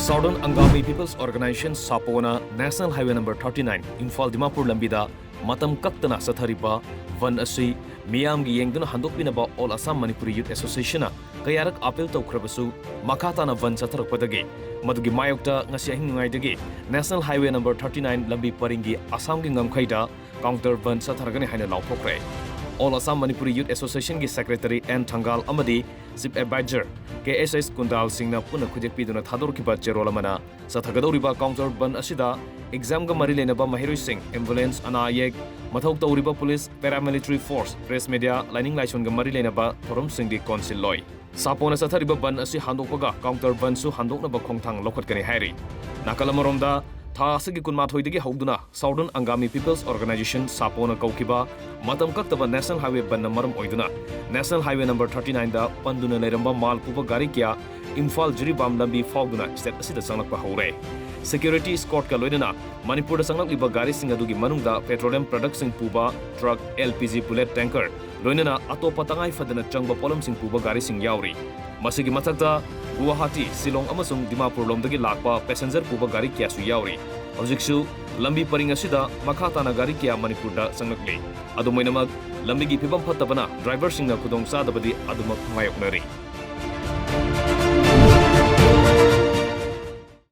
Southern Angami People's Organization Sapona National Highway number 39 Imphal Dimapur lambida matam kaktana sathariba van asi miyamgi yengduna handokpinaba All Assam Manipuri Youth Association kayarak appeal tawkhrabasu makhatana van satharakpadagi madugi mayokta ngasi ahingaidagi National Highway number 39 lambi paringi Assamgi ngamkhaida counter van satharagani haina lauthokre. All Assam Manipuri Youth Association ki Secretary N Thangal amadi Chief Advisor KSS Kundal Singna puna khujekpiduna thadorkiba cherolamana sathagadoriba counter ban asida exam ga mari lenaba mahiroi sing ambulance anayek mathau tawriba police paramilitary force press media lining laison ga mari lenaba thorom singdi council loi sapona sathariba ban asi handokpaga counter ban su handoknaba khongthang lokhatkani hairi nakalamaromda tha asigi kunmathoi hauduna Southern Angami People's Organization Sapona kaukiba matam kaktaba National Highway banna maram oiduna National Highway number 39 da panduna leiramba mal puba gari kya Imphal Jiribam lambi fauduna step asida sanglakpa haure. Security escort ka loidana Manipur da sanglakliba gari singa dugi manungda petroleum products sing puba truck LPG bullet tanker loinana atopa tangai fadana changba polam sing puba gari sing yauri. Masigi mathakta Guwahati, Silong amasung Dimapur lomdagi lakpa passenger puba gari kya su yauri. Hojiksu lambi paring asida makhatana gari kya Manipur da sanglakli. Adumoinamag lambi gi phibam phattabana driver singna khudong sadabadi adumak mayoknari.